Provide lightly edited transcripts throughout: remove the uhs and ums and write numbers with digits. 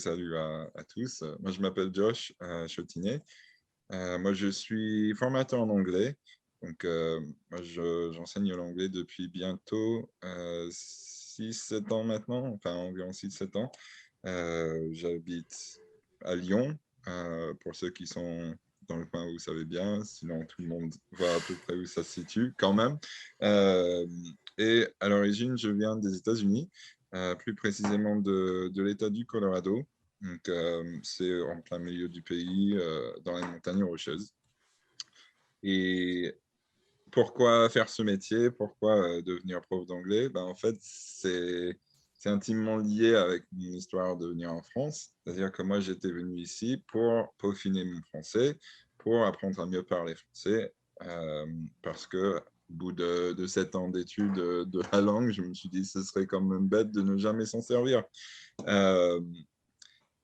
Salut à tous. Moi, je m'appelle Josh Chotinet. Moi, je suis formateur en anglais. Donc, moi, j'enseigne l'anglais depuis bientôt 6-7 ans maintenant, enfin environ 6-7 ans. J'habite à Lyon, pour ceux qui sont dans le coin, vous savez bien, sinon tout le monde voit à peu près où ça se situe quand même. Euh, et à l'origine, je viens des États-Unis, plus précisément de l'État du Colorado. Donc, c'est en plein milieu du pays, dans les montagnes rocheuses. Et pourquoi faire ce métier? Pourquoi devenir prof d'anglais? En fait, c'est intimement lié avec mon histoire de venir en France. C'est-à-dire que moi, j'étais venu ici pour peaufiner mon français, pour apprendre à mieux parler français, parce que au bout de 7 ans d'études de la langue, je me suis dit que ce serait quand même bête de ne jamais s'en servir. Euh,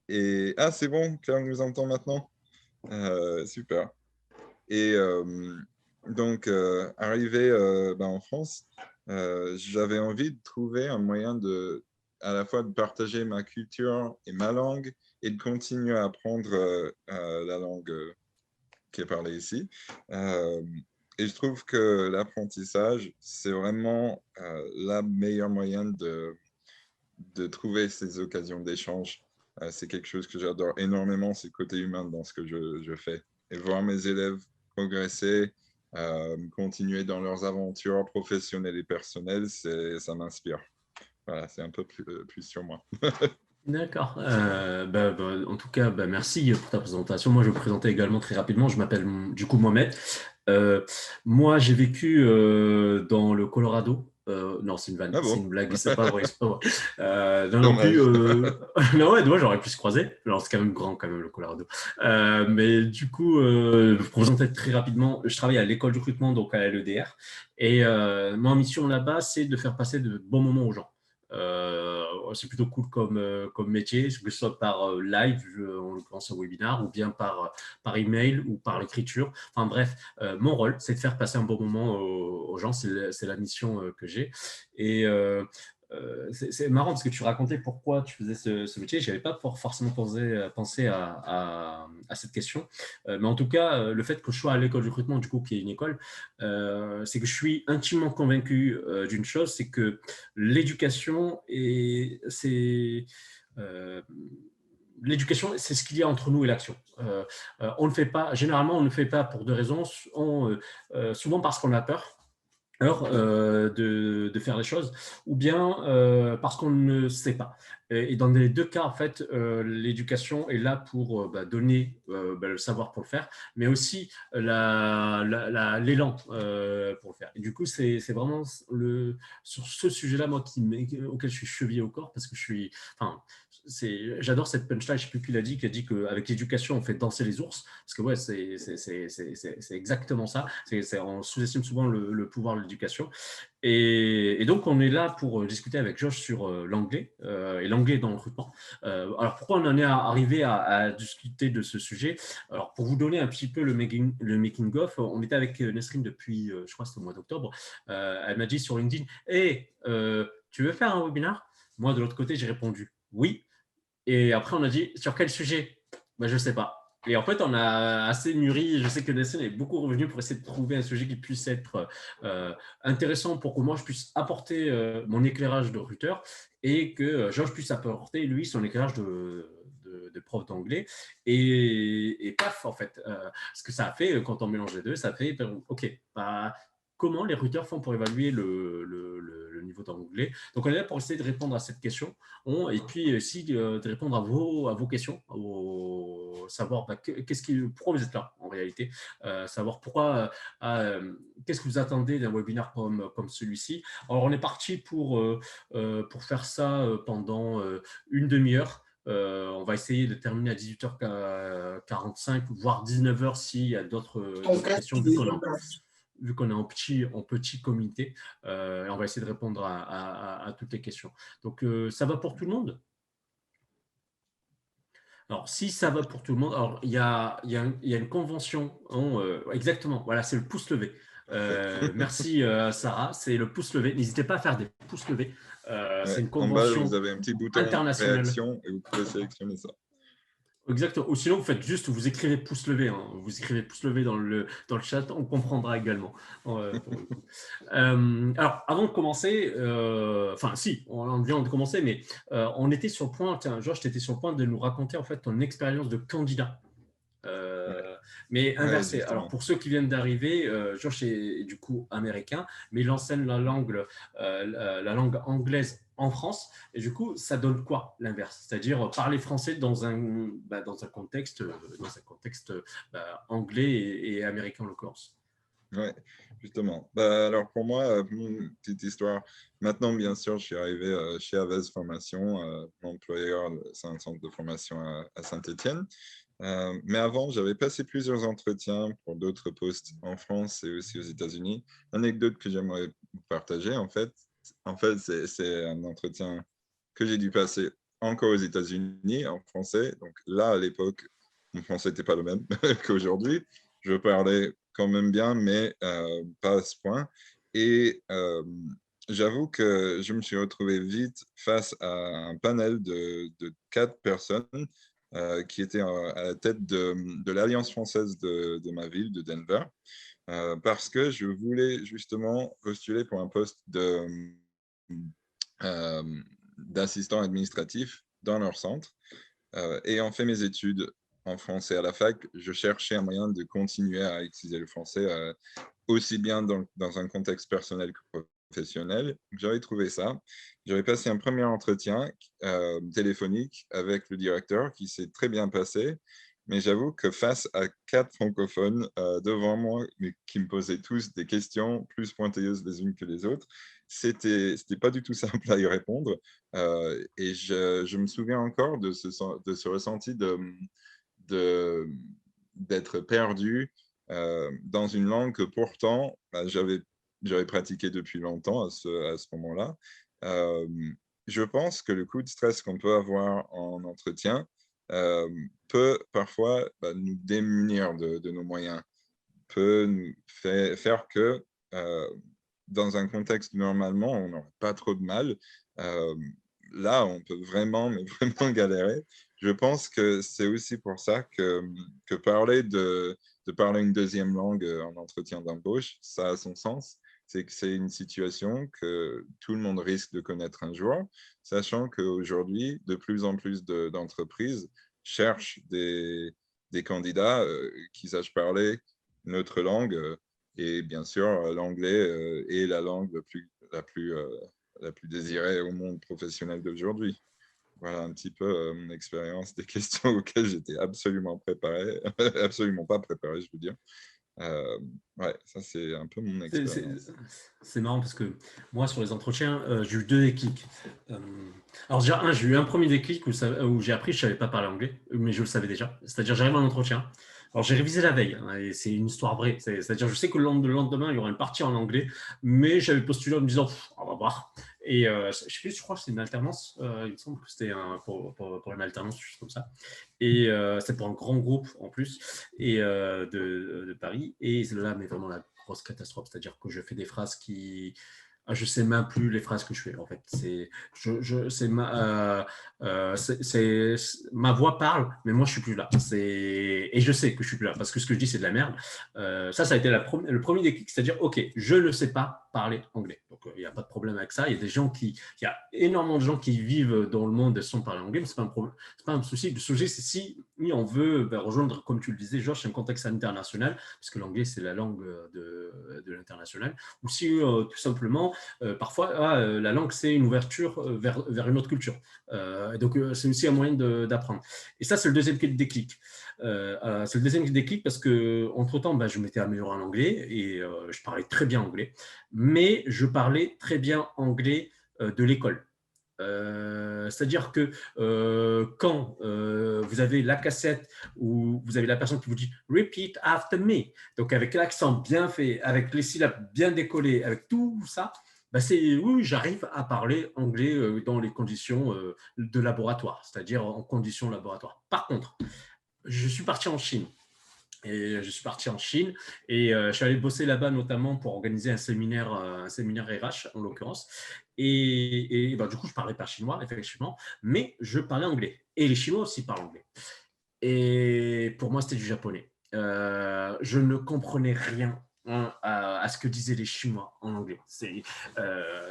c'est bon, Claire nous entend maintenant. Super. Et donc, arrivé en France, j'avais envie de trouver un moyen à la fois de partager ma culture et ma langue et de continuer à apprendre la langue qui est parlée ici. Euh, et je trouve que l'apprentissage, c'est vraiment la meilleure moyen de trouver ces occasions d'échange. C'est quelque chose que j'adore énormément, c'est le côté humain dans ce que je fais. Et voir mes élèves progresser, continuer dans leurs aventures professionnelles et personnelles, ça m'inspire. Voilà, c'est un peu plus sur moi. D'accord. En tout cas, merci pour ta présentation. Moi, je vais me présenter également très rapidement. Je m'appelle du coup Mohamed. Euh, Moi, j'ai vécu dans le Colorado. Non, c'est une vanne, Ah c'est bon? une blague, c'est pas vrai, c'est pas vrai. Non, non plus. Dommage. Non, ouais, moi, j'aurais pu se croiser. Alors, c'est quand même grand, quand même, le Colorado. Mais du coup, pour présenter très rapidement, je travaille à l'école de recrutement, donc à l'EDR. Et ma mission là-bas, c'est de faire passer de bons moments aux gens. C'est plutôt cool comme métier, que ce soit par live, en l'occurrence un webinar, ou bien par email ou par l'écriture. Enfin bref, mon rôle, c'est de faire passer un bon moment aux gens. C'est la mission que j'ai. Et c'est marrant parce que tu racontais pourquoi tu faisais ce métier. Je n'avais pas forcément pensé à cette question. Mais en tout cas, le fait que je sois à l'école de recrutement, du coup, qui est une école, c'est que je suis intimement convaincu d'une chose, c'est que l'éducation, euh, l'éducation, c'est ce qu'il y a entre nous et l'action. On ne fait pas, généralement, on ne fait pas pour deux raisons. Souvent parce qu'on a peur de faire les choses, ou bien parce qu'on ne sait pas. Et dans les deux cas, en fait, l'éducation est là pour donner le savoir pour le faire, mais aussi l'élan pour le faire. Et du coup, c'est vraiment sur ce sujet-là, moi, auquel je suis chevillé au corps, parce que enfin, j'adore cette punchline, je ne sais plus qui l'a dit, qu'avec l'éducation, on fait danser les ours, parce que ouais, c'est exactement ça. On sous-estime souvent le pouvoir de l'éducation. Et donc, on est là pour discuter avec Josh sur l'anglais et l'anglais dans le recrutement. Alors, pourquoi on en est arrivé à discuter de ce sujet? Alors, pour vous donner un petit peu le making of, on était avec Nesrine depuis, je crois que c'était au mois d'octobre. Elle m'a dit sur LinkedIn, hey, tu veux faire un webinar? Moi, de l'autre côté, j'ai répondu oui. Et après, on a dit sur quel sujet? Je ne sais pas. Et en fait, on a assez mûri. Je sais que Nesrine est beaucoup revenu pour essayer de trouver un sujet qui puisse être intéressant pour que moi, je puisse apporter mon éclairage de recruteur et que Georges puisse apporter, lui, son éclairage de prof d'anglais. Et paf, en fait, ce que ça a fait, quand on mélange les deux, ça fait, OK, comment les recruteurs font pour évaluer le niveau d'anglais? Donc, on est là pour essayer de répondre à cette question et puis aussi de répondre à vos questions, savoir pourquoi vous êtes là en réalité, savoir pourquoi, qu'est-ce que vous attendez d'un webinaire comme celui-ci. Alors on est parti pour faire ça pendant une demi-heure. On va essayer de terminer à 18h45, voire 19h s'il y a d'autres questions, vu qu'on est en petit comité, on va essayer de répondre à toutes les questions. Donc, ça va pour tout le monde? Alors, si ça va pour tout le monde, alors il y a une convention. Exactement, voilà, c'est le pouce levé. Merci Sarah, c'est le pouce levé. N'hésitez pas à faire des pouces levés. C'est Ouais. une En bas, vous convention avez un petit bouton internationale. réaction et vous pouvez sélectionner ça. Exactement. Ou sinon, vous faites juste, vous écrivez pouce levé. Hein. Vous écrivez pouce levé dans le chat, on comprendra également. Pour le coup. Alors, avant de commencer, enfin, si, on vient de commencer, mais on était sur le point, tiens, Georges, tu étais sur le point de nous raconter en fait ton expérience de candidat. Ouais, Mais ouais, inversé. Alors, justement. pour ceux qui viennent d'arriver, Josh est du coup américain, mais il enseigne la langue anglaise en France. Et du coup, ça donne quoi l'inverse? C'est-à-dire parler français dans un contexte, anglais et américain en l'occurrence. Ouais, justement. Bah, alors pour moi, une petite histoire. Maintenant, bien sûr, je suis arrivé chez Avez Formation. Mon employeur, c'est un centre de formation à Saint-Étienne. Mais avant, j'avais passé plusieurs entretiens pour d'autres postes en France et aussi aux États-Unis. Anecdote que j'aimerais vous partager, en fait, c'est un entretien que j'ai dû passer encore aux États-Unis en français. Donc là, à l'époque, mon français n'était pas le même qu'aujourd'hui. Je parlais quand même bien, mais pas à ce point. Et j'avoue que je me suis retrouvé vite face à un panel de 4 personnes qui était à la tête de l'Alliance française de ma ville, de Denver, parce que je voulais justement postuler pour un poste euh, d'assistant administratif dans leur centre. Ayant fait mes études en français à la fac, je cherchais un moyen de continuer à utiliser le français aussi bien dans un contexte personnel que professionnel. J'avais trouvé ça. J'avais passé un premier entretien téléphonique avec le directeur qui s'est très bien passé. Mais j'avoue que face à 4 francophones devant moi, mais qui me posaient tous des questions plus pointilleuses les unes que les autres, c'était pas du tout simple à y répondre. Et je me souviens encore de ce ressenti de, d'être perdu dans une langue que pourtant j'avais pratiqué depuis longtemps à ce moment-là. Euh, je pense que le coup de stress qu'on peut avoir en entretien euh, peut parfois nous démunir de nos moyens, peut nous faire que dans un contexte où normalement on n'aurait pas trop de mal, euh, là on peut vraiment, mais vraiment galérer. Je pense que c'est aussi pour ça que de parler une deuxième langue en entretien d'embauche, ça a son sens. C'est que c'est une situation que tout le monde risque de connaître un jour, sachant qu'aujourd'hui, de plus en plus d'entreprises cherchent des candidats qui sachent parler notre langue et bien sûr l'anglais est la langue la plus désirée au monde professionnel d'aujourd'hui. Voilà un petit peu mon expérience des questions auxquelles j'étais absolument préparé, absolument pas préparé, je veux dire. Euh, ouais, ça c'est un peu mon C'est c'est- expérience. c'est marrant parce que moi, sur les entretiens, j'ai eu deux déclics. Euh, alors, déjà, j'ai eu un premier déclic où j'ai appris que je ne savais pas parler anglais, mais je le savais déjà. C'est-à-dire, j'arrive à un entretien. Alors, j'ai révisé la veille, hein, et c'est une histoire vraie. C'est-à-dire, je sais que le lendemain, il y aura une partie en anglais, mais j'avais postulé en me disant, on va voir. Et je crois que c'était une alternance. Il me semble que c'était pour une alternance, juste comme ça. Et c'est pour un grand groupe en plus de Paris. Et là, mais vraiment la grosse catastrophe. C'est-à-dire que je fais des phrases qui. Je sais même plus les phrases que je fais en fait. Ma voix parle, mais moi je suis plus là. Et je sais que je suis plus là parce que ce que je dis c'est de la merde. Ça a été le premier déclic, c'est-à-dire ok, je ne sais pas parler anglais. Donc il n'y a pas de problème avec ça. Il y a énormément de gens qui vivent dans le monde sans parler anglais, mais c'est pas un problème, c'est pas un souci. Le sujet c'est si on veut rejoindre, comme tu le disais, Georges, un contexte international, parce que l'anglais c'est la langue de l'international, ou si tout simplement parfois, la langue, c'est une ouverture vers une autre culture. Donc, c'est aussi un moyen d'apprendre. Et ça, c'est le deuxième déclic. C'est le deuxième déclic parce que, entre-temps, je m'étais amélioré en anglais et je parlais très bien anglais, mais je parlais très bien anglais de l'école. C'est-à-dire que quand vous avez la cassette où vous avez la personne qui vous dit repeat after me, donc avec l'accent bien fait, avec les syllabes bien décollées, avec tout ça, oui, j'arrive à parler anglais dans les conditions de laboratoire, c'est-à-dire en conditions laboratoires. Par contre, je suis parti en Chine. Et je suis parti en Chine et je suis allé bosser là-bas notamment pour organiser un séminaire RH en l'occurrence. Et ben, du coup, je parlais pas chinois, effectivement, mais je parlais anglais. Et les Chinois aussi parlent anglais. Et pour moi, c'était du japonais. Je ne comprenais rien, hein, à ce que disaient les Chinois en anglais.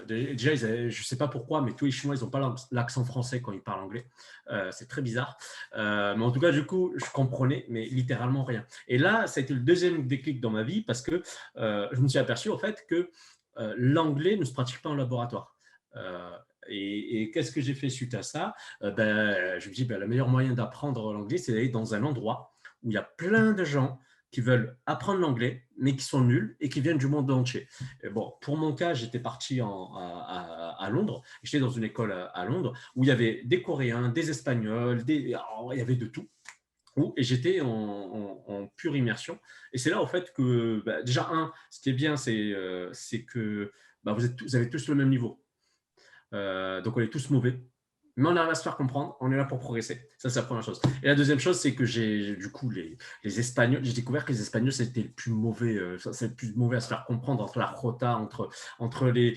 Déjà, je ne sais pas pourquoi, mais tous les Chinois, ils n'ont pas l'accent français quand ils parlent anglais. C'est très bizarre. Mais en tout cas, du coup, je comprenais, mais littéralement rien. Et là, ça a été le deuxième déclic dans ma vie parce que je me suis aperçu au fait que l'anglais ne se pratique pas en laboratoire. Et qu'est-ce que j'ai fait suite à ça? Je me dis, le meilleur moyen d'apprendre l'anglais, c'est d'aller dans un endroit où il y a plein de gens qui veulent apprendre l'anglais, mais qui sont nuls et qui viennent du monde entier. Et bon, pour mon cas, j'étais parti à Londres. J'étais dans une école à Londres où il y avait des Coréens, des Espagnols, il y avait de tout. Et j'étais en pure immersion. Et c'est là, au fait, que déjà, ce qui est bien, c'est que vous avez tous le même niveau. Donc, on est tous mauvais. Mais on arrive à se faire comprendre, on est là pour progresser. Ça, c'est la première chose. Et la deuxième chose, c'est que du coup, les Espagnols, j'ai découvert que les Espagnols, c'était le plus mauvais, c'est le plus mauvais à se faire comprendre entre la rota, entre les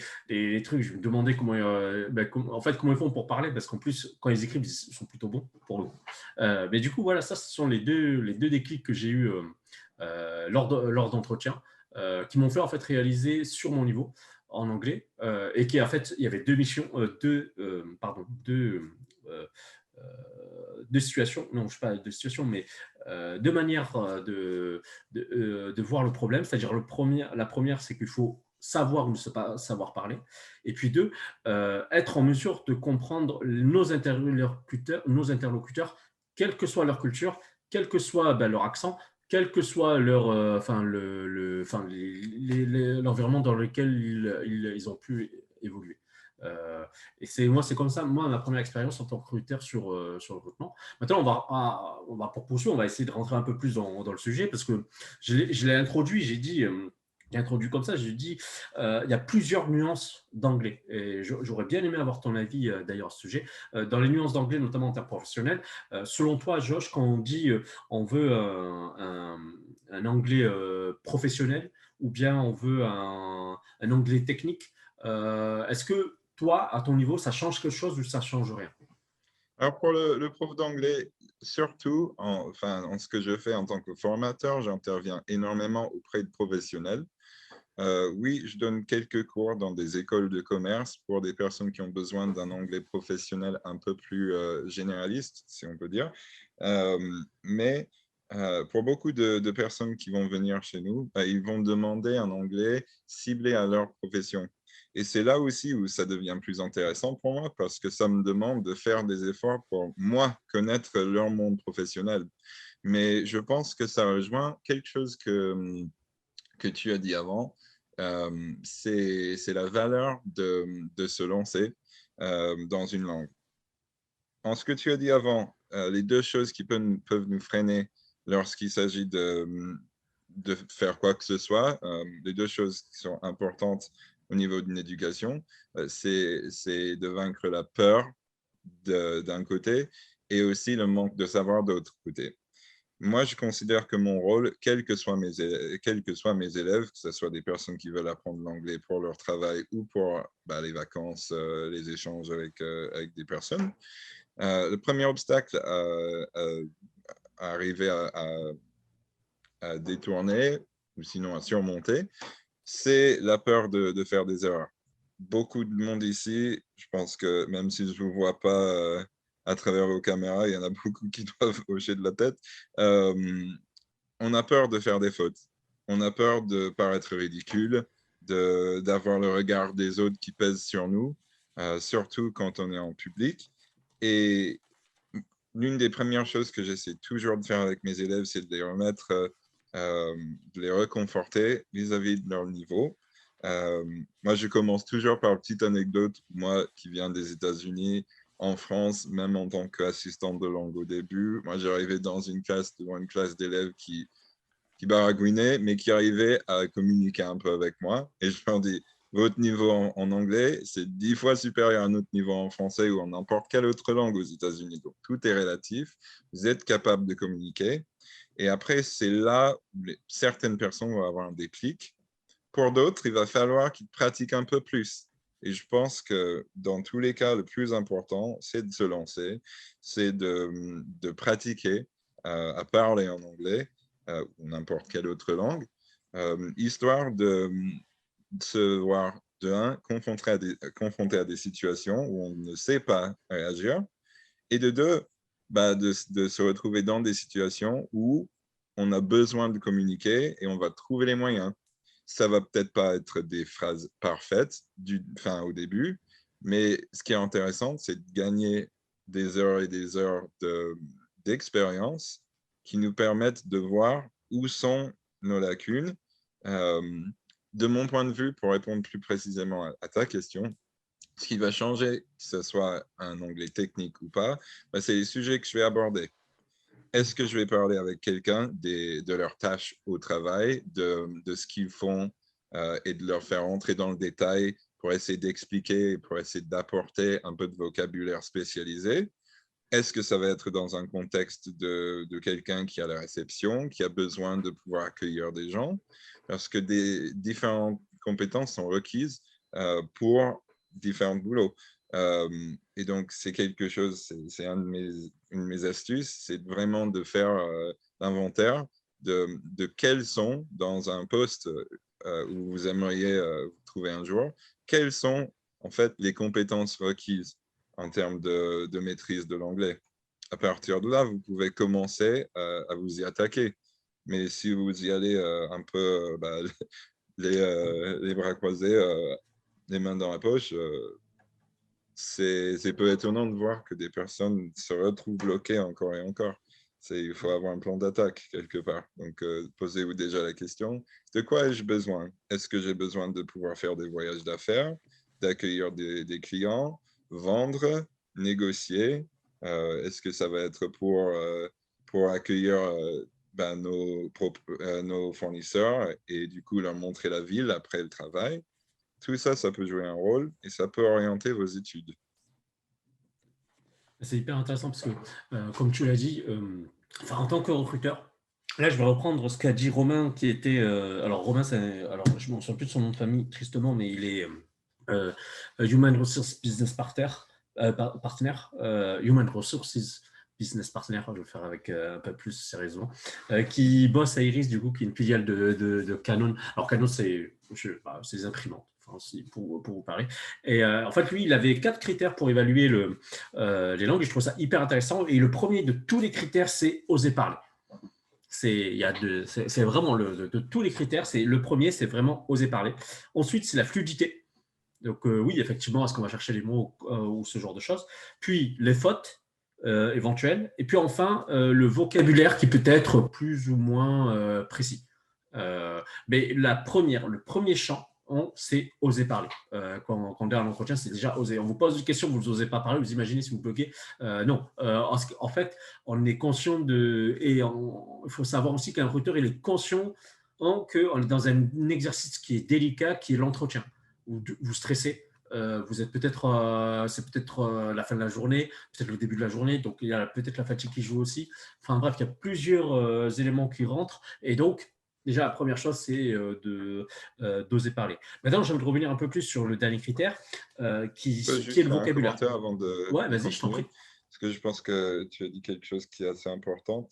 trucs. Je me demandais comment ils font pour parler, parce qu'en plus, quand ils écrivent, ils sont plutôt bons, pour le coup. Mais du coup, voilà, ça, ce sont les deux déclics que j'ai eus lors d'entretiens, qui m'ont fait, en fait, réaliser sur mon niveau en anglais, et qui en fait, il y avait deux missions, deux situations, non, je sais pas, deux situations, mais deux manières de voir le problème. C'est-à-dire, la première, c'est qu'il faut savoir ou ne pas savoir parler. Et puis deux, être en mesure de comprendre nos interlocuteurs, quelle que soit leur culture, quel que soit leur accent, quel que soit l'environnement dans lequel ils ont pu évoluer. Euh, et c'est comme ça, moi, ma première expérience en tant que recruteur sur le recrutement. Maintenant, pour poursuivre, on va essayer de rentrer un peu plus dans le sujet parce que je l'ai introduit, j'ai introduit comme ça, j'ai dit, il y a plusieurs nuances d'anglais. Et j'aurais bien aimé avoir ton avis d'ailleurs à ce sujet. Dans les nuances d'anglais, notamment interprofessionnel, selon toi, Josh, quand on dit on veut un anglais professionnel ou bien on veut un anglais technique, est-ce que toi, à ton niveau, ça change quelque chose ou ça ne change rien? Alors, pour le prof d'anglais, surtout, en ce que je fais en tant que formateur, j'interviens énormément auprès de professionnels. Oui, je donne quelques cours dans des écoles de commerce pour des personnes qui ont besoin d'un anglais professionnel un peu plus généraliste, si on peut dire. Mais pour beaucoup de personnes qui vont venir chez nous, ils vont demander un anglais ciblé à leur profession. Et c'est là aussi où ça devient plus intéressant pour moi parce que ça me demande de faire des efforts pour moi connaître leur monde professionnel. Mais je pense que ça rejoint quelque chose que tu as dit avant, c'est la valeur de se lancer dans une langue. En ce que tu as dit avant, les deux choses qui peuvent nous freiner lorsqu'il s'agit de faire quoi que ce soit, les deux choses qui sont importantes au niveau d'une éducation, c'est de vaincre la peur d'un côté et aussi le manque de savoir d'autre côté. Moi, je considère que mon rôle, quels que soient mes élèves, que ce soit des personnes qui veulent apprendre l'anglais pour leur travail ou pour les vacances, les échanges avec des personnes, le premier obstacle à arriver à détourner ou sinon à surmonter, c'est la peur de faire des erreurs. Beaucoup de monde ici, je pense que même si je ne vous vois pas à travers vos caméras, il y en a beaucoup qui doivent hocher de la tête. On a peur de faire des fautes. On a peur de paraître ridicule, d'avoir le regard des autres qui pèse sur nous, surtout quand on est en public. Et l'une des premières choses que j'essaie toujours de faire avec mes élèves, c'est de les remettre, de les reconforter vis-à-vis de leur niveau. Moi, je commence toujours par une petite anecdote. Moi, qui viens des États-Unis, en France, même en tant qu'assistante de langue au début, moi, j'arrivais devant une classe d'élèves qui baragouinaient, mais qui arrivaient à communiquer un peu avec moi. Et je leur dis, votre niveau en anglais, c'est 10 fois supérieur à notre niveau en français ou en n'importe quelle autre langue aux États-Unis. Donc, tout est relatif. Vous êtes capable de communiquer. Et après, c'est là où certaines personnes vont avoir un déclic. Pour d'autres, il va falloir qu'ils pratiquent un peu plus. Et je pense que dans tous les cas, le plus important, c'est de se lancer, c'est de pratiquer à parler en anglais ou n'importe quelle autre langue, histoire de se voir, de un, confronté à des situations où on ne sait pas réagir, et de deux, de se retrouver dans des situations où on a besoin de communiquer et on va trouver les moyens. Ça va peut-être pas être des phrases parfaites au début, mais ce qui est intéressant, c'est de gagner des heures et des heures d'expérience qui nous permettent de voir où sont nos lacunes. De mon point de vue, pour répondre plus précisément à ta question, ce qui va changer, que ce soit un anglais technique ou pas, c'est les sujets que je vais aborder. Est-ce que je vais parler avec quelqu'un de leurs tâches au travail, de ce qu'ils font et de leur faire entrer dans le détail pour essayer d'expliquer, pour essayer d'apporter un peu de vocabulaire spécialisé? Est-ce que ça va être dans un contexte de quelqu'un qui a la réception, qui a besoin de pouvoir accueillir des gens? Parce que des différentes compétences sont requises pour différents boulots. Et donc, c'est quelque chose, c'est une de mes astuces, c'est vraiment de faire l'inventaire de quels sont, dans un poste où vous aimeriez vous trouver un jour, quelles sont en fait les compétences requises en termes de maîtrise de l'anglais. À partir de là, vous pouvez commencer à vous y attaquer. Mais si vous y allez un peu les bras croisés, les mains dans la poche, c'est peu étonnant de voir que des personnes se retrouvent bloquées encore et encore. Il faut avoir un plan d'attaque quelque part. Donc, posez-vous déjà la question, de quoi ai-je besoin? Est-ce que j'ai besoin de pouvoir faire des voyages d'affaires, d'accueillir des clients, vendre, négocier? Est-ce que ça va être pour accueillir nos fournisseurs et du coup leur montrer la ville après le travail? Tout ça, ça peut jouer un rôle et ça peut orienter vos études. C'est hyper intéressant parce que, comme tu l'as dit, en tant que recruteur, là, je vais reprendre ce qu'a dit Romain, qui était. Alors, Romain, alors, je ne me souviens plus de son nom de famille, tristement, mais il est euh, Human Resources Business Partner, Human Resources Business Partner, je vais le faire avec un peu plus sérieusement, qui bosse à Iris, du coup, qui est une filiale de Canon. Alors, Canon, c'est des imprimantes. Enfin, pour vous parler. Et en fait, lui, il avait 4 critères pour évaluer les langues et je trouve ça hyper intéressant. Et le premier de tous les critères, c'est oser parler. C'est vraiment de tous les critères. Le premier, c'est vraiment oser parler. Ensuite, c'est la fluidité. Donc oui, effectivement, est-ce qu'on va chercher les mots ou ce genre de choses. Puis les fautes éventuelles. Et puis enfin, le vocabulaire qui peut être plus ou moins précis. Mais le premier champ, c'est oser parler. Quand on est en entretien, c'est déjà oser. On vous pose une question, vous n'osez pas parler, vous imaginez si vous bloquez. Non. En fait, on est conscient il faut savoir aussi qu'un recruteur, il est conscient qu'on est dans un exercice qui est délicat, qui est l'entretien. Vous stressez. Vous êtes c'est peut-être la fin de la journée, peut-être le début de la journée, donc il y a peut-être la fatigue qui joue aussi. Enfin bref, il y a plusieurs éléments qui rentrent et donc déjà, la première chose, c'est d'oser parler. Maintenant, j'aimerais revenir un peu plus sur le dernier critère, qui Je peux est juste le faire un vocabulaire. commentaire avant Ouais, de vas-y, je t'en continuer, prie. parce que je pense que tu as dit quelque chose qui est assez important.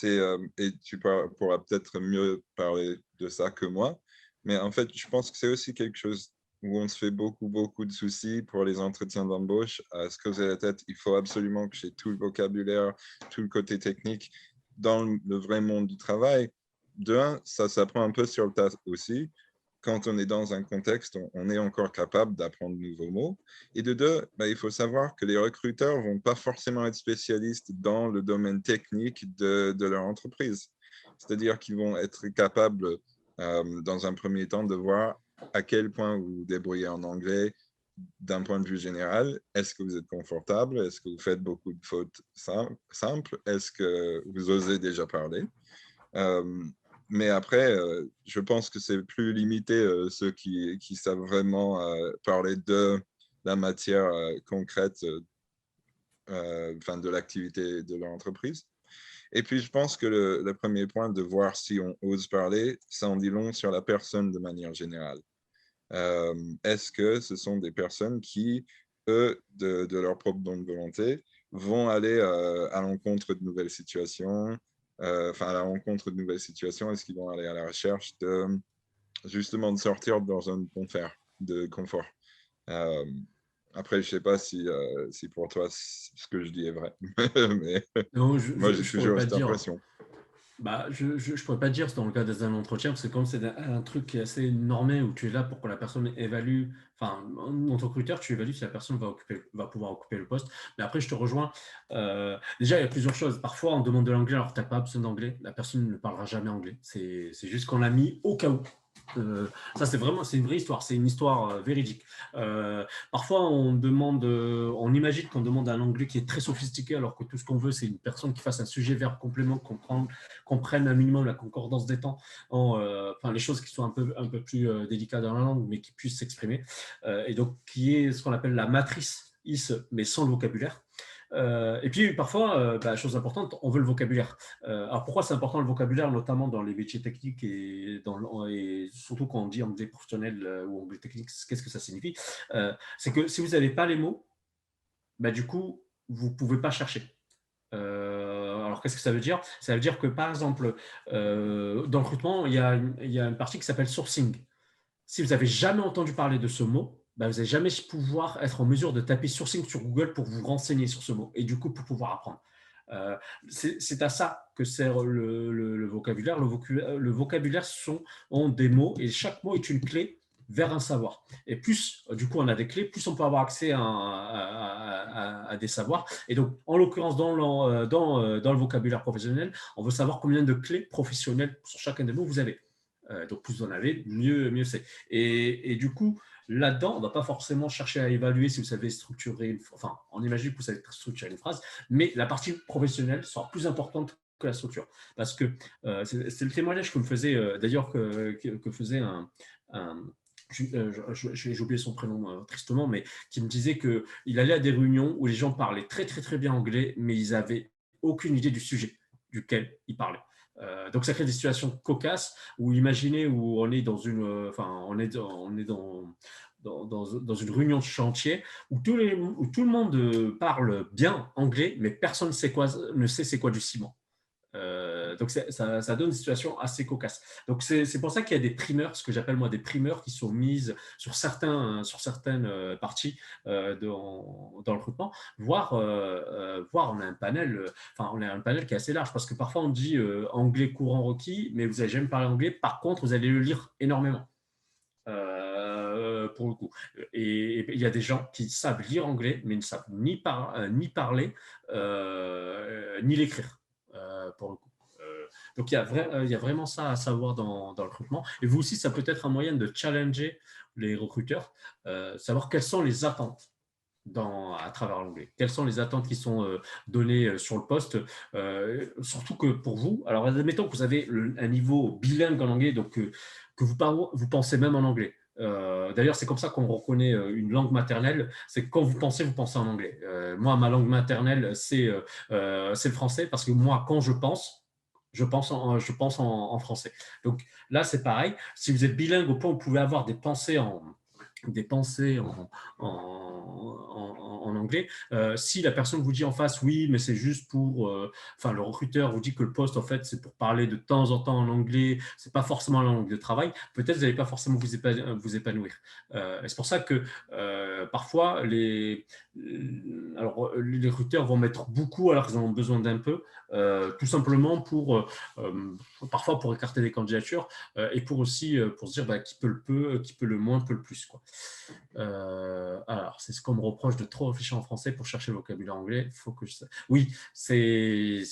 Et tu pourras peut-être mieux parler de ça que moi, mais en fait, je pense que c'est aussi quelque chose où on se fait beaucoup, beaucoup de soucis pour les entretiens d'embauche, à se creuser la tête. Il faut absolument que j'ai tout le vocabulaire, tout le côté technique dans le vrai monde du travail. De un, ça s'apprend un peu sur le tas aussi. Quand on est dans un contexte, on est encore capable d'apprendre de nouveaux mots. Et de deux, il faut savoir que les recruteurs ne vont pas forcément être spécialistes dans le domaine technique de leur entreprise. C'est-à-dire qu'ils vont être capables, dans un premier temps, de voir à quel point vous vous débrouillez en anglais d'un point de vue général. Est-ce que vous êtes confortable? Est-ce que vous faites beaucoup de fautes simples? Est-ce que vous osez déjà parler? mais après, je pense que c'est plus limité ceux qui savent vraiment parler de la matière concrète, enfin de l'activité de leur entreprise. Et puis, je pense que le premier point de voir si on ose parler, ça en dit long sur la personne de manière générale. Est-ce que ce sont des personnes qui, eux, de leur propre bonne volonté, vont aller à l'encontre de nouvelles situations, enfin à la rencontre de nouvelles situations, est-ce qu'ils vont aller à la recherche de justement de sortir dans un de confort. Euh, Après, je sais pas si pour toi ce que je dis est vrai, mais Non, moi j'ai je pourrais toujours pas te cette dire. impression. Bah, je pourrais pas te dire dans le cas d'un entretien, parce que comme c'est un truc qui est assez normé, où tu es là pour que la personne évalue, enfin, en tant que recruteur, tu évalues si la personne va pouvoir occuper le poste. Mais après, je te rejoins. Déjà, il y a plusieurs choses. Parfois, on demande de l'anglais, alors tu n'as pas besoin d'anglais. La personne ne parlera jamais anglais. C'est juste qu'on l'a mis au cas où. Ça, c'est une vraie histoire, c'est une histoire véridique. Parfois, on imagine qu'on demande un anglais qui est très sophistiqué, alors que tout ce qu'on veut, c'est une personne qui fasse un sujet, verbe, complément, comprenne un minimum la concordance des temps, enfin, les choses qui sont un peu plus délicates dans la langue, mais qui puissent s'exprimer. Et donc, qui est ce qu'on appelle la matrice IS, mais sans le vocabulaire. Et puis parfois, chose importante, on veut le vocabulaire. Alors pourquoi c'est important le vocabulaire, notamment dans les métiers techniques et surtout quand on dit anglais professionnel ou anglais technique, qu'est-ce que ça signifie? C'est que si vous n'avez pas les mots, du coup, vous ne pouvez pas chercher. Alors qu'est-ce que ça veut dire? Ça veut dire que par exemple, dans le recrutement, il y a une partie qui s'appelle sourcing. Si vous n'avez jamais entendu parler de ce mot, vous n'allez jamais pouvoir être en mesure de taper sourcing sur Google pour vous renseigner sur ce mot et du coup pour pouvoir apprendre. C'est à ça que sert le vocabulaire. Le vocabulaire ont des mots et chaque mot est une clé vers un savoir. Et plus, du coup, on a des clés, plus on peut avoir accès à des savoirs. Et donc, en l'occurrence, dans le vocabulaire professionnel, on veut savoir combien de clés professionnelles sur chacun des mots vous avez. Donc, plus vous en avez, mieux c'est. Et du coup, là-dedans, on ne va pas forcément chercher à évaluer si vous savez structurer, enfin, on imagine que vous savez structurer une phrase, mais la partie professionnelle sera plus importante que la structure. Parce que c'est le témoignage que me faisait, d'ailleurs, que faisait j'ai oublié son prénom tristement, mais qui me disait qu'il allait à des réunions où les gens parlaient très très très bien anglais, mais ils n'avaient aucune idée du sujet duquel ils parlaient. Donc ça crée des situations cocasses où imaginez où on est dans une, on est dans une réunion de chantier où tout le monde parle bien anglais, mais personne ne sait c'est quoi du ciment. Donc ça donne une situation assez cocasse. Donc c'est pour ça qu'il y a des primeurs, ce que j'appelle moi des primeurs qui sont mises sur certaines parties dans le recrutement, voire on a un panel, on a un panel qui est assez large parce que parfois on dit anglais courant requis, mais vous n'avez jamais parlé anglais. Par contre, vous allez le lire énormément. Pour le coup. Et il y a des gens qui savent lire anglais, mais ne savent ni parler, ni l'écrire, pour le coup. Donc, il y a vraiment ça à savoir dans le recrutement. Et vous aussi, ça peut être un moyen de challenger les recruteurs, savoir quelles sont les attentes à travers l'anglais. Quelles sont les attentes qui sont données sur le poste, surtout que pour vous, alors admettons que vous avez un niveau bilingue en anglais, donc que vous pensez même en anglais. D'ailleurs, c'est comme ça qu'on reconnaît une langue maternelle, c'est que quand vous pensez en anglais. Moi, ma langue maternelle, c'est le français, parce que moi, quand je pense en français. Donc là, c'est pareil. Si vous êtes bilingue au point où vous pouvez avoir des pensées en anglais. Si la personne vous dit en face, oui, mais c'est juste pour... le recruteur vous dit que le poste, en fait, c'est pour parler de temps en temps en anglais, c'est pas forcément la langue de travail, peut-être vous n'allez pas forcément vous épanouir. C'est pour ça que parfois, les recruteurs vont mettre beaucoup alors qu'ils en ont besoin d'un peu, tout simplement parfois pour écarter des candidatures et pour aussi pour se dire qui peut le moins peut le plus, quoi. Alors, c'est ce qu'on me reproche de trop réfléchir en français pour chercher le vocabulaire anglais. Faut que Oui, je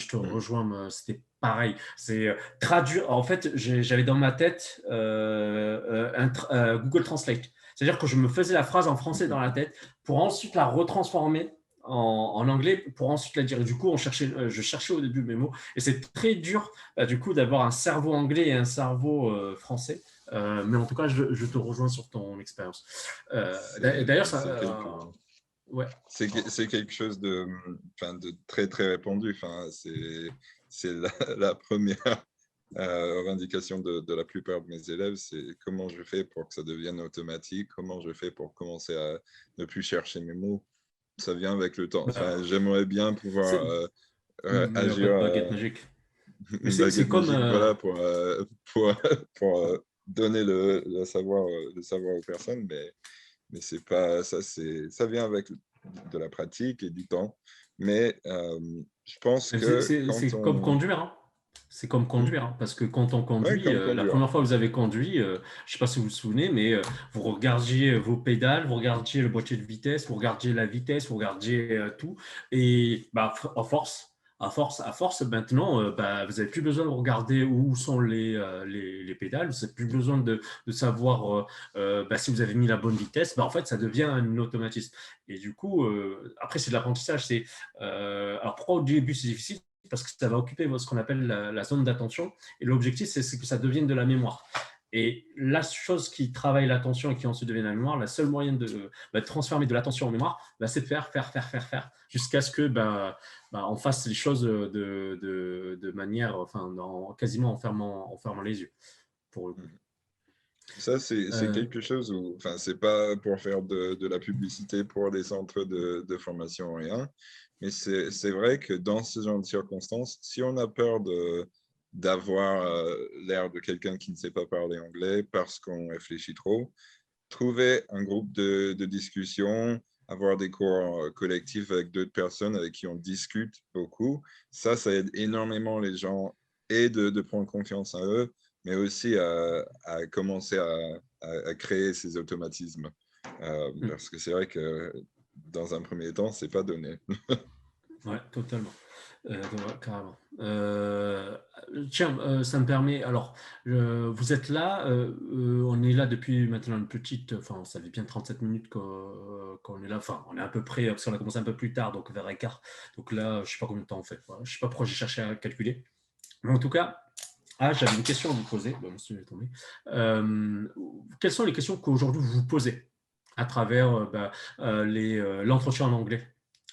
te rejoins, c'était pareil. C'est traduire. En fait, j'avais dans ma tête Google Translate. C'est-à-dire que je me faisais la phrase en français dans la tête pour ensuite la retransformer en anglais pour ensuite la dire. Et du coup, je cherchais au début mes mots. Et c'est très dur, du coup, d'avoir un cerveau anglais et un cerveau français. Mais en tout cas, je te rejoins sur ton expérience. D'ailleurs, C'est ouais. c'est quelque chose enfin, de très, très répandu. Enfin, c'est la première revendication de la plupart de mes élèves, c'est comment je fais pour que ça devienne automatique, comment je fais pour commencer à ne plus chercher mes mots. Ça vient avec le temps. Enfin, Bah, j'aimerais bien pouvoir mais il n'y a pas agir de baguette magique. Mais une c'est baguette comme. magique, voilà, pour, pour donner le savoir aux personnes, mais c'est pas ça, ça vient avec de la pratique et du temps. Mais je pense que quand C'est comme on... conduire, hein. C'est comme Hmm. conduire, hein, parce que quand on Ouais, conduit, comme la conduire. première fois que vous avez conduit, je ne sais pas si vous vous souvenez, mais vous regardiez vos pédales, vous regardiez le boîtier de vitesse, vous regardiez la vitesse, vous regardiez tout. Et bah, à force, maintenant, bah, vous n'avez plus besoin de regarder où sont les pédales, vous n'avez plus besoin de savoir bah, si vous avez mis la bonne vitesse. Bah, en fait, ça devient un automatisme. Et du coup, après, c'est de l'apprentissage. Alors, pourquoi au début, c'est difficile? Parce que ça va occuper ce qu'on appelle la zone d'attention. Et l'objectif, c'est que ça devienne de la mémoire. Et la chose qui travaille l'attention et qui ensuite devient la mémoire, la seule moyen de transformer de l'attention en mémoire, c'est de faire, jusqu'à ce que on fasse les choses de manière, enfin, quasiment en fermant les yeux, pour le coup. Ça, c'est Euh, quelque chose où, enfin, c'est pas pour faire de la publicité pour les centres de formation ou rien, mais c'est vrai que dans ce genre de circonstances, si on a peur d'avoir l'air de quelqu'un qui ne sait pas parler anglais parce qu'on réfléchit trop, trouver un groupe de discussion, avoir des cours collectifs avec d'autres personnes avec qui on discute beaucoup, ça aide énormément les gens et de prendre confiance en eux, mais aussi à commencer à créer ces automatismes. Parce que c'est vrai que dans un premier temps, c'est pas donné. ouais, totalement. Carrément. Tiens, ça me permet. Alors, vous êtes là. On est là depuis maintenant une petite. Enfin, ça fait bien 37 minutes qu'on est là. Enfin, on est à peu près. Parce qu'on a commencé un peu plus tard, donc vers quart. Donc là, je sais pas combien de temps on fait. Voilà. Je sais pas pourquoi j'ai cherché à calculer. Mais en tout cas, j'avais une question à vous poser. Bon, monsieur est tombé. Quelles sont les questions qu'aujourd'hui vous vous posez à travers l'entretien en anglais?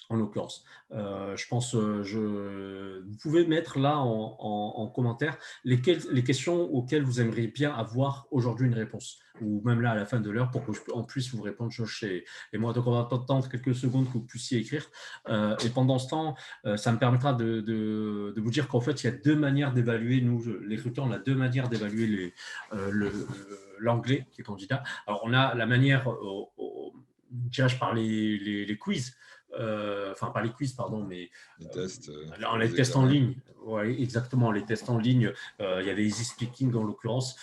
En l'occurrence. Je pense, vous pouvez mettre là en commentaire les questions auxquelles vous aimeriez bien avoir aujourd'hui une réponse, ou même là à la fin de l'heure pour que on puisse vous répondre, Josh et moi. Donc on va attendre quelques secondes que vous puissiez écrire. Et pendant ce temps, ça me permettra de vous dire qu'en fait, il y a deux manières d'évaluer, nous, les recruteurs, on a deux manières d'évaluer l'anglais des candidats. Alors on a la manière, dirais-je, par les quiz. Enfin pas les quiz, pardon, mais Les tests, les les tests en examens. ligne. Ouais, exactement, les tests en ligne. Il y avait Easy Speaking en l'occurrence,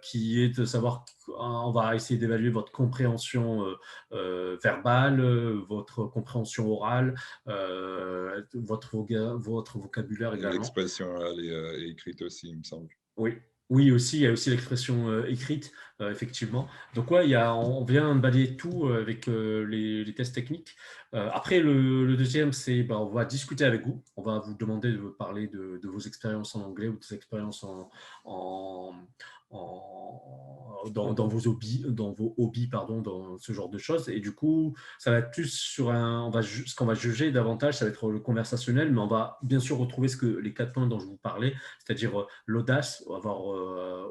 qui est de savoir, on va essayer d'évaluer votre compréhension verbale, votre compréhension orale, votre vocabulaire Et également. l'expression orale et écrite aussi, il me semble. Oui, oui aussi, il y a aussi l'expression écrite, effectivement. Donc ouais, on vient balayer tout avec les tests techniques. Après, le deuxième, c'est on va discuter avec vous. On va vous demander de parler de vos expériences en anglais ou de vos expériences en, dans vos hobbies, pardon, dans ce genre de choses. Et du coup, ça va être plus sur ce qu'on va juger davantage, ça va être le conversationnel, mais on va bien sûr retrouver les 4 points dont je vous parlais, c'est-à-dire l'audace, avoir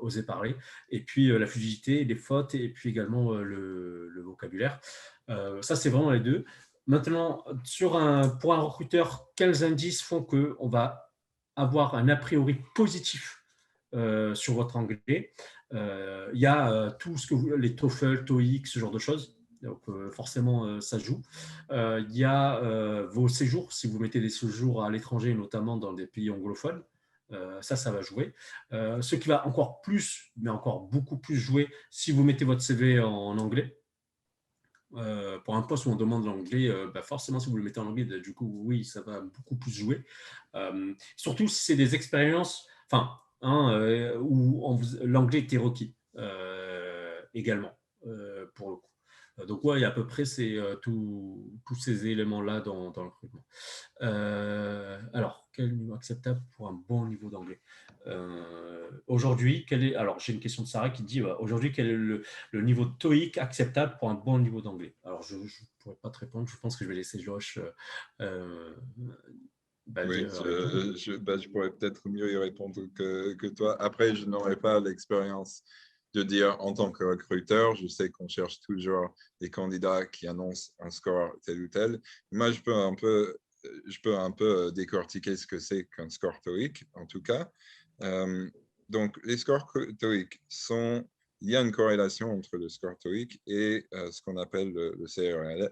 osé parler, et puis la fluidité, les fautes, et puis également le vocabulaire. Ça, c'est vraiment les deux. Maintenant, pour un recruteur, quels indices font qu'on va avoir un a priori positif sur votre anglais? Il y a tout ce que les TOEFL, TOEIC, ce genre de choses. Donc forcément, ça joue. Il y a vos séjours, si vous mettez des séjours à l'étranger, notamment dans des pays anglophones. Ça va jouer. Ce qui va encore plus, mais encore beaucoup plus jouer, si vous mettez votre CV en anglais. Pour un poste où on demande l'anglais, forcément, si vous le mettez en anglais, du coup, oui, ça va beaucoup plus jouer. Surtout si c'est des expériences, où l'anglais était requis également, pour le coup. Donc, ouais, il y a à peu près tous ces éléments-là dans le recrutement. Alors, quel niveau acceptable pour un bon niveau d'anglais? Aujourd'hui, alors j'ai une question de Sarah qui dit aujourd'hui, quel est le niveau TOEIC acceptable pour un bon niveau d'anglais? Alors, je ne pourrais pas te répondre. Je pense que je vais laisser Josh Oui, répondre. je pourrais peut-être mieux y répondre que toi. Après, je n'aurais pas l'expérience de dire en tant que recruteur, je sais qu'on cherche toujours des candidats qui annoncent un score tel ou tel. Moi, je peux un peu décortiquer ce que c'est qu'un score TOEIC, en tout cas. Euh, donc, les scores TOEIC il y a une corrélation entre le score TOEIC et ce qu'on appelle le CERL,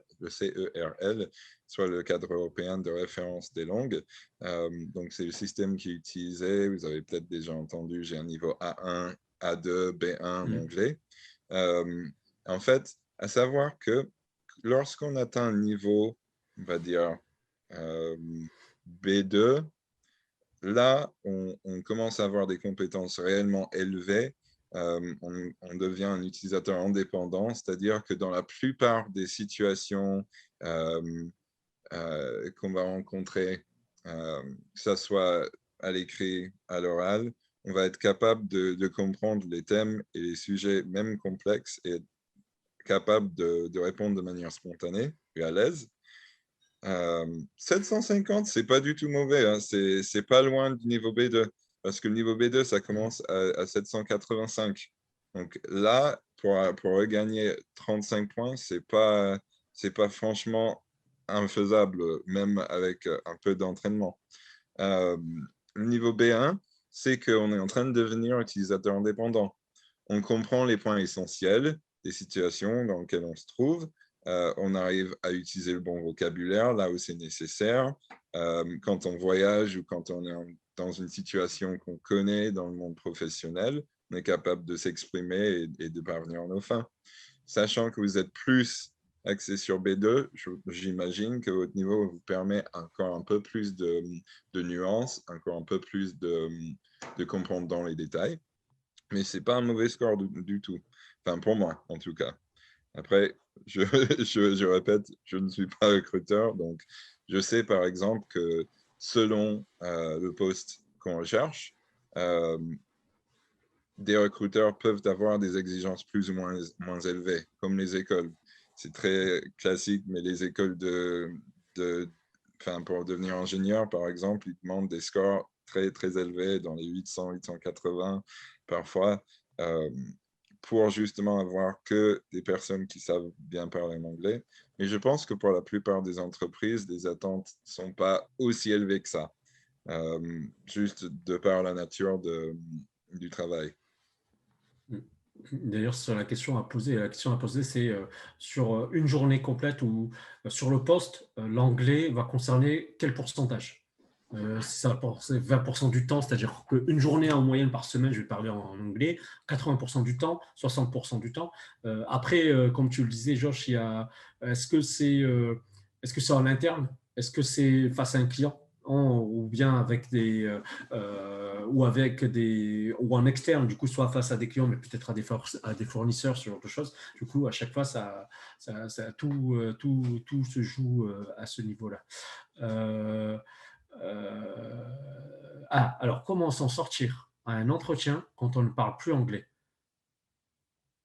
soit le cadre européen de référence des langues. Donc, c'est le système qui est utilisé. Vous avez peut-être déjà entendu, j'ai un niveau A1, A2, B1 en anglais. En fait, à savoir que lorsqu'on atteint un niveau, on va dire, B2, là, on commence à avoir des compétences réellement élevées. On devient un utilisateur indépendant, c'est-à-dire que dans la plupart des situations qu'on va rencontrer, que ce soit à l'écrit, à l'oral, on va être capable de comprendre les thèmes et les sujets même complexes et être capable de répondre de manière spontanée et à l'aise. 750, c'est pas du tout mauvais, hein. C'est pas loin du niveau B2, parce que le niveau B2, ça commence à 785. Donc là, pour regagner 35 points, c'est pas franchement infaisable, même avec un peu d'entraînement. Le niveau B1, c'est qu'on est en train de devenir utilisateur indépendant. On comprend les points essentiels des situations dans lesquelles on se trouve. On arrive à utiliser le bon vocabulaire là où c'est nécessaire. Quand on voyage ou quand on est dans une situation qu'on connaît dans le monde professionnel, on est capable de s'exprimer et de parvenir à nos fins. Sachant que vous êtes plus axé sur B2, j'imagine que votre niveau vous permet encore un peu plus de nuances, encore un peu plus de comprendre dans les détails. Mais ce n'est pas un mauvais score du tout. Enfin, pour moi, en tout cas. Après, je répète, je ne suis pas recruteur, donc je sais par exemple que selon le poste qu'on recherche, des recruteurs peuvent avoir des exigences plus ou moins élevées, comme les écoles. C'est très classique, mais les écoles pour devenir ingénieur, par exemple, ils demandent des scores très, très élevés, dans les 800, 880 parfois, pour justement avoir que des personnes qui savent bien parler en anglais. Mais je pense que pour la plupart des entreprises, les attentes ne sont pas aussi élevées que ça, juste de par la nature du travail. D'ailleurs, sur la question à poser, c'est sur une journée complète ou sur le poste, l'anglais va concerner quel pourcentage? Si ça va penser 20% du temps, c'est-à-dire qu'une journée en moyenne par semaine, je vais parler en anglais, 80% du temps, 60% du temps. Après, comme tu le disais, Josh, est-ce que c'est en interne? Est-ce que c'est face à un client? Ou bien avec ou en externe, du coup, soit face à des clients, mais peut-être à des fournisseurs, ce genre de choses. Du coup, à chaque fois, tout se joue à ce niveau-là. Alors, comment s'en sortir à un entretien quand on ne parle plus anglais?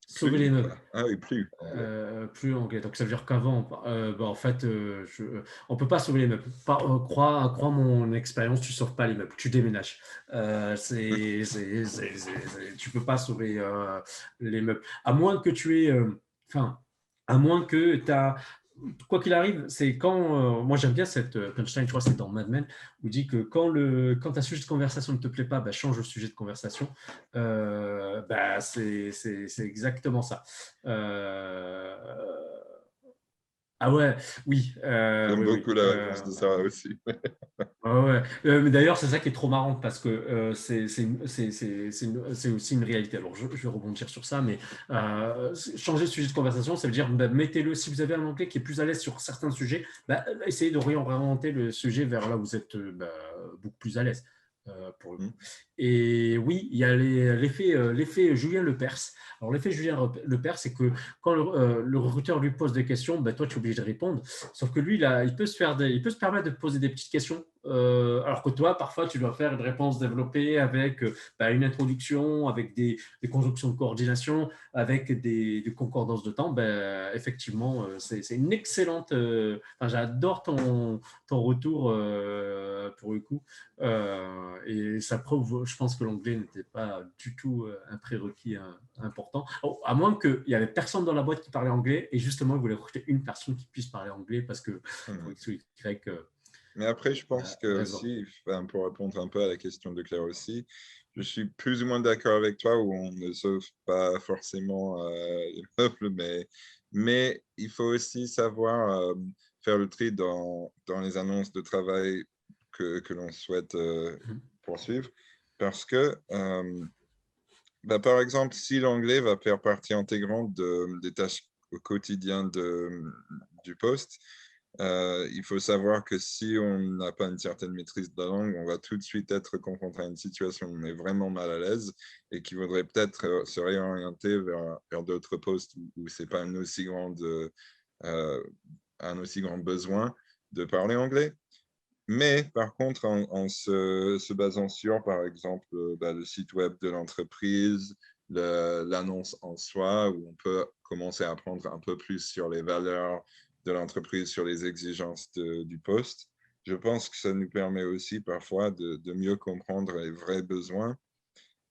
Sauver les meubles. Ah oui, plus anglais. Plus anglais. Donc, ça veut dire qu'avant, en fait, on ne peut pas sauver les meubles. Crois mon expérience, tu ne sauves pas les meubles, tu déménages. Tu ne peux pas sauver les meubles. À moins que tu aies. À moins que tu as. Quoi qu'il arrive, c'est quand. Moi, j'aime bien cette punchline, je crois que c'est dans Mad Men, où il dit que quand un sujet de conversation ne te plaît pas, change le sujet de conversation. C'est exactement ça. Ah ouais, oui. J'aime Oui. beaucoup la réponse de Sarah aussi. Ouais. Mais d'ailleurs, c'est ça qui est trop marrant parce que c'est aussi une réalité. Alors, je vais rebondir sur ça, mais changer de sujet de conversation, ça veut dire mettez-le, si vous avez un anglais qui est plus à l'aise sur certains sujets, essayez de réorienter le sujet vers là où vous êtes beaucoup plus à l'aise. pour le Mm. coup. Et oui, il y a l'effet Julien Lepers. Alors, l'effet Julien Lepers, c'est que quand le recruteur lui pose des questions, ben, toi, tu es obligé de répondre. Sauf que lui, là, il peut se permettre de te poser des petites questions. Alors que toi, parfois, tu dois faire une réponse développée avec ben, une introduction, avec des conjonctions de coordination, avec des concordances de temps. Ben, effectivement, c'est une excellente. Enfin, j'adore ton retour pour le coup. Et ça prouve, je pense que l'anglais n'était pas du tout un prérequis important. Oh, à moins qu'il n'y avait personne dans la boîte qui parlait anglais et justement, ils voulaient recruter une personne qui puisse parler anglais parce que pour Mm. X ou Y Mais après, je pense que raison. aussi, enfin, pour répondre un peu à la question de Claire aussi, je suis plus ou moins d'accord avec toi où on ne sauve pas forcément les peuples, mais il faut aussi savoir faire le tri dans les annonces de travail que l'on souhaite poursuivre. Parce que, bah, par exemple, si l'anglais va faire partie intégrante des tâches au quotidien du poste, il faut savoir que si on n'a pas une certaine maîtrise de la langue, on va tout de suite être confronté à une situation où on est vraiment mal à l'aise et qu'il faudrait peut-être se réorienter vers d'autres postes où ce n'est pas un aussi grand besoin de parler anglais. Mais par contre, en se basant sur, par exemple, bah, le site web de l'entreprise, l'annonce en soi, où on peut commencer à apprendre un peu plus sur les valeurs de l'entreprise, sur les exigences du poste, je pense que ça nous permet aussi parfois de mieux comprendre les vrais besoins.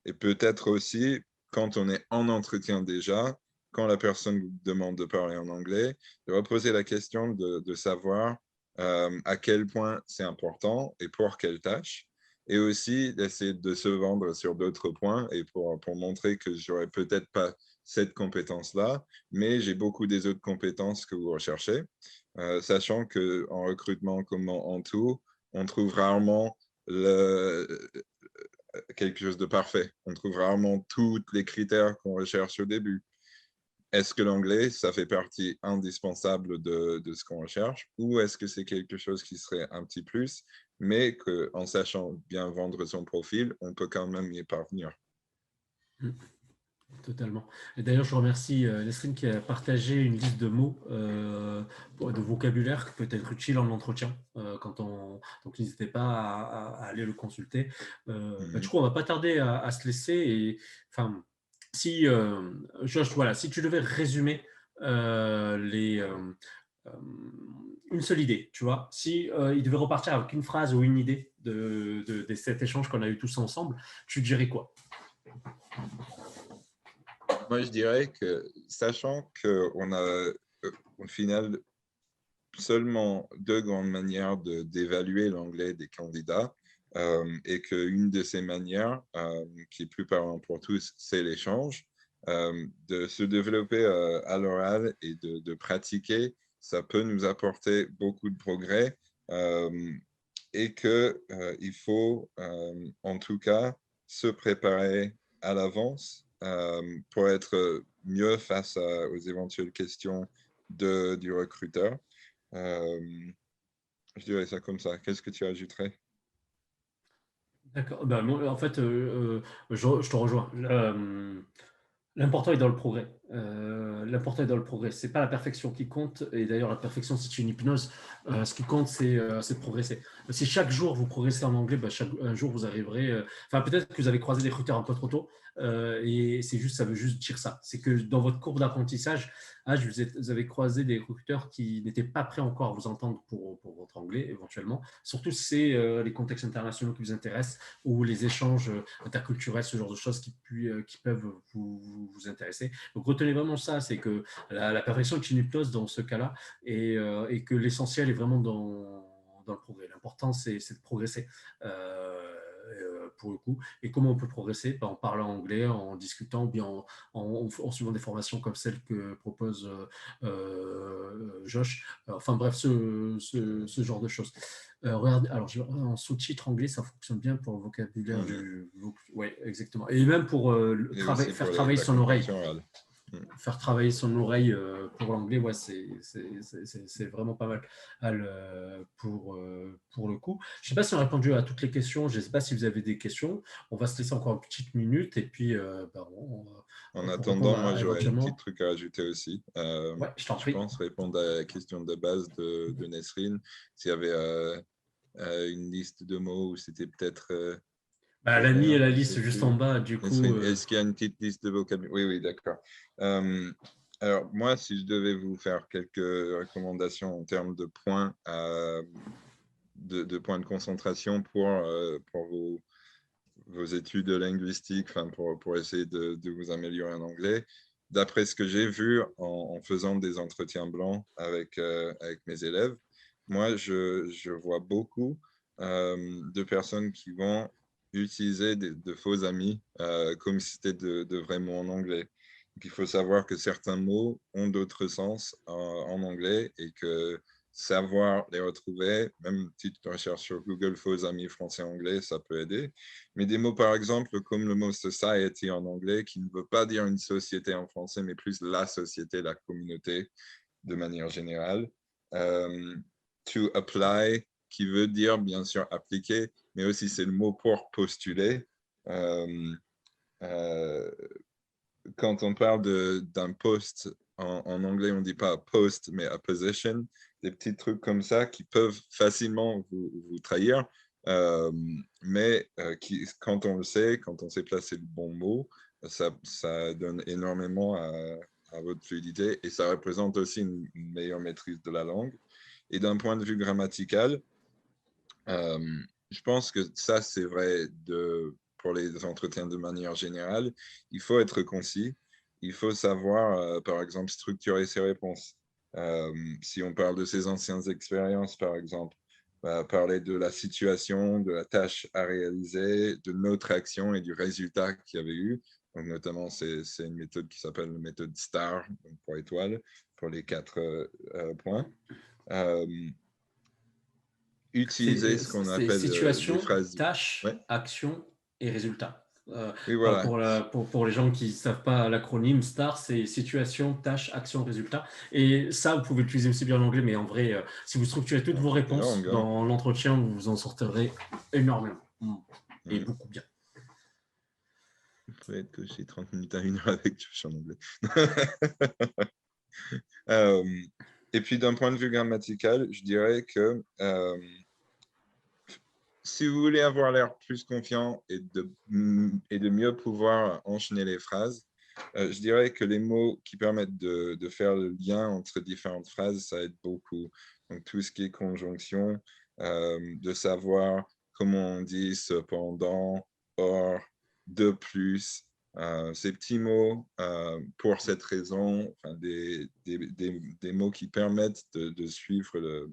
Et peut-être aussi, quand on est en entretien déjà, quand la personne vous demande de parler en anglais, de reposer la question de savoir à quel point c'est important et pour quelle tâche. Et aussi d'essayer de se vendre sur d'autres points et pour montrer que j'aurais peut-être pas cette compétence-là, mais j'ai beaucoup des autres compétences que vous recherchez, sachant qu'en recrutement comme en tout, on trouve rarement quelque chose de parfait. On trouve rarement tous les critères qu'on recherche au début. Est-ce que l'anglais, ça fait partie indispensable de ce qu'on recherche ou est-ce que c'est quelque chose qui serait un petit plus, mais qu'en sachant bien vendre son profil, on peut quand même y parvenir? Totalement. Et d'ailleurs, je remercie Nesrine qui a partagé une liste de mots, de vocabulaire qui peut être utile en entretien. Donc, n'hésitez pas à aller le consulter. Du coup, on ne va pas tarder à se laisser. Et, enfin, si, Josh, voilà, si tu devais résumer euh, une seule idée, tu vois, si il devait repartir avec une phrase ou une idée de cet échange qu'on a eu tous ensemble, tu dirais quoi? Moi, je dirais que, sachant qu'on a au final seulement deux grandes manières d'évaluer l'anglais des candidats, et qu'une de ces manières, qui est plus parlante pour tous, c'est l'échange, de se développer à l'oral et de pratiquer, ça peut nous apporter beaucoup de progrès, et qu'il faut en tout cas se préparer à l'avance pour être mieux face aux éventuelles questions du recruteur. Euh, je dirais ça comme ça. Qu'est-ce que tu ajouterais? D'accord. Bah, moi, en fait, je te rejoins. L'important est dans le progrès. L'important est dans le progrès. C'est pas la perfection qui compte. Et d'ailleurs, la perfection, c'est une hypnose. Ce qui compte, c'est de progresser. Si chaque jour vous progressez en anglais, bah, un jour vous arriverez. Enfin, peut-être que vous avez croisé des recruteurs un peu trop tôt. Et c'est juste, ça veut juste dire ça. C'est que dans votre courbe d'apprentissage, vous avez croisé des recruteurs qui n'étaient pas prêts encore à vous entendre pour votre anglais, éventuellement. Surtout si c'est les contextes internationaux qui vous intéressent ou les échanges interculturels, ce genre de choses qui peuvent vous intéresser. Donc retenez vraiment ça, c'est que la perfection est une hypnose dans ce cas-là et que l'essentiel est vraiment dans le progrès. L'important, c'est de progresser. Pour le coup. Et comment on peut progresser? En parlant anglais, en discutant, ou bien en suivant des formations comme celle que propose Josh. Enfin bref, ce genre de choses. Regardez, alors en sous-titre anglais, ça fonctionne bien pour le vocabulaire Mhm. Oui, exactement. Et même pour Et aussi faire pour travailler la son oreille. compréhension orale. faire travailler son oreille pour l'anglais, ouais, c'est vraiment pas mal pour le coup. Je ne sais pas si on a répondu à toutes les questions. Je ne sais pas si vous avez des questions. On va se laisser encore une petite minute et puis En pour répondre attendant, moi, j'aurais un petit éventuellement. truc à ajouter aussi. Ouais, je t'en Je prie. pense répondre à la question de base de Nesrine, s'il y avait une liste de mots où c'était peut-être Bah, je elle a mis perds, la je sais liste juste en plus. bas, du coup. Nesrine, est-ce qu'il y a une petite liste de vocabulaire? Oui, oui, d'accord. Euh, alors, moi, si je devais vous faire quelques recommandations en termes de points, de points de concentration pour vos études linguistiques, enfin, pour essayer de vous améliorer en anglais, d'après ce que j'ai vu en faisant des entretiens blancs avec mes élèves, moi, je vois beaucoup de personnes qui vont utiliser de faux amis comme si c'était de vrais mots en anglais. Donc, il faut savoir que certains mots ont d'autres sens en anglais et que savoir les retrouver, même une petite recherche sur Google, faux amis français-anglais, ça peut aider. Mais des mots, par exemple, comme le mot society en anglais, qui ne veut pas dire une société en français, mais plus la société, la communauté de manière générale. To apply, qui veut dire bien sûr appliquer, mais aussi c'est le mot pour postuler. Euh, euh, Quand on parle d'un poste en anglais, on ne dit pas post, mais a position, des petits trucs comme ça qui peuvent facilement vous trahir, euh, mais quand on le sait, quand on sait placer le bon mot, ça donne énormément à votre fluidité et ça représente aussi une meilleure maîtrise de la langue. Et d'un point de vue grammatical, euh, je pense que ça, c'est vrai pour les entretiens de manière générale. Il faut être concis. Il faut savoir, par exemple, structurer ses réponses. Si on parle de ses anciennes expériences, par exemple, parler de la situation, de la tâche à réaliser, de notre action et du résultat qu'il y avait eu. Donc, notamment, c'est une méthode qui s'appelle la méthode STAR, donc pour étoile, pour les 4 points. Euh, Utiliser ce qu'on C'est appelle des situation, phrases. Ouais. tâche, action et résultat. Oui, voilà. Pour les gens qui ne savent pas l'acronyme, STAR, c'est situation, tâche, action, résultat. Et ça, vous pouvez l'utiliser aussi bien en anglais, mais en vrai, si vous structurez toutes En vos toutes les réponses langues. Hein. dans l'entretien, vous vous en sortirez énormément. Et Mm. beaucoup bien. Peut-être que j'ai 30 minutes à 1 heure avec Josh en anglais. euh, et puis, d'un point de vue grammatical, je dirais que si vous voulez avoir l'air plus confiant et de mieux pouvoir enchaîner les phrases, je dirais que les mots qui permettent de faire le lien entre différentes phrases, ça aide beaucoup. Donc, tout ce qui est conjonction, de savoir comment on dit cependant, or, de plus, ces petits mots pour cette raison, enfin, des mots qui permettent de suivre le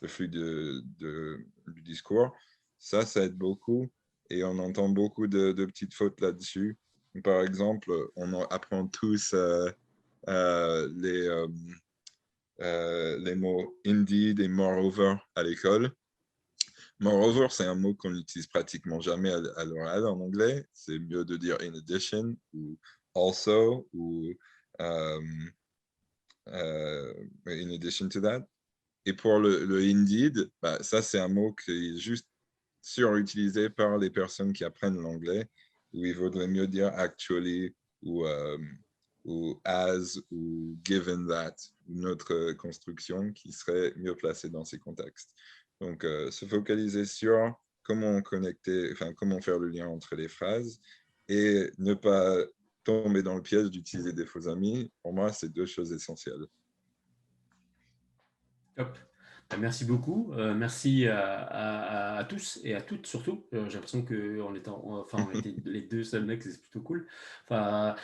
flux du discours. Ça aide beaucoup et on entend beaucoup de petites fautes là-dessus. Par exemple, on apprend tous les mots indeed et moreover à l'école. Moreover, c'est un mot qu'on n'utilise pratiquement jamais à l'oral en anglais. C'est mieux de dire in addition ou also ou euh, in addition to that. Et pour le indeed, bah, ça, c'est un mot qui est juste surutilisé par les personnes qui apprennent l'anglais, où il vaudrait mieux dire actually ou as ou given that, une autre construction qui serait mieux placée dans ces contextes. Donc, se focaliser sur comment connecter, enfin, comment faire le lien entre les phrases et ne pas tomber dans le piège d'utiliser des faux amis. Pour moi, c'est deux choses essentielles. Top. Merci beaucoup. Merci à tous et à toutes surtout. J'ai l'impression on était les deux seuls mecs, c'est plutôt cool. Enfin,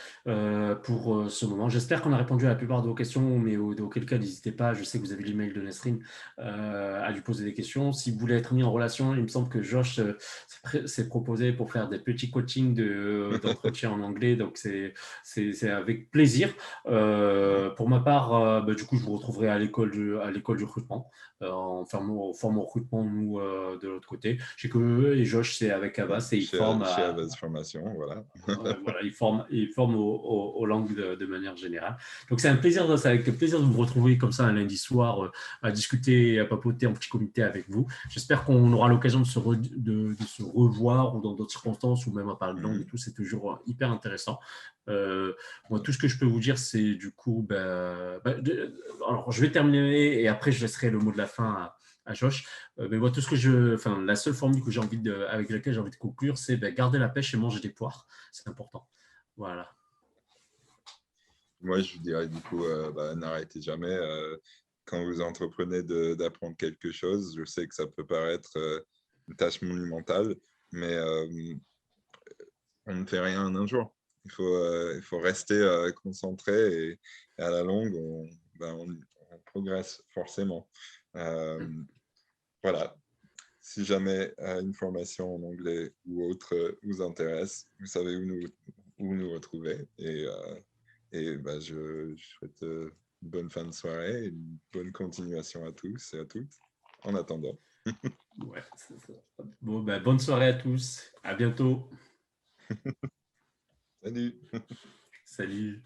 pour ce moment, j'espère qu'on a répondu à la plupart de vos questions, mais auquel cas, n'hésitez pas. Je sais que vous avez l'email de Nesrine à lui poser des questions. Si vous voulez être mis en relation, il me semble que Josh s'est proposé pour faire des petits coachings d'entretien en anglais, donc c'est avec plaisir. Pour ma part, du coup, je vous retrouverai à l'école du recrutement. en forme au recrutement, nous, de l'autre côté. Je sais que eux et Josh, c'est avec Avas et ils forment Chez Avas Formation, voilà. voilà, ils forment aux langues de manière générale. Donc c'est un plaisir, c'est avec plaisir de vous retrouver comme ça un lundi soir à discuter, à papoter en petit comité avec vous. J'espère qu'on aura l'occasion de se revoir ou dans d'autres circonstances ou même à parler de langue et tout. C'est toujours hyper intéressant. Moi, tout ce que je peux vous dire, c'est du coup, alors je vais terminer et après je laisserai le mot de la fin à Josh. Mais moi, la seule formule que avec laquelle j'ai envie de conclure, c'est garder la pêche et manger des poires. C'est important. Voilà. Moi, je vous dirais du coup, n'arrêtez jamais. Quand vous entreprenez d'apprendre quelque chose, je sais que ça peut paraître une tâche monumentale, mais on ne fait rien en un jour. Il faut rester concentré et à la longue, on progresse forcément. Voilà. Si jamais une formation en anglais ou autre vous intéresse, vous savez où nous retrouver. Je souhaite une bonne fin de soirée et une bonne continuation à tous et à toutes. En attendant. Ouais, c'est ça. Bon, bonne soirée à tous. À bientôt. Salut. Salut.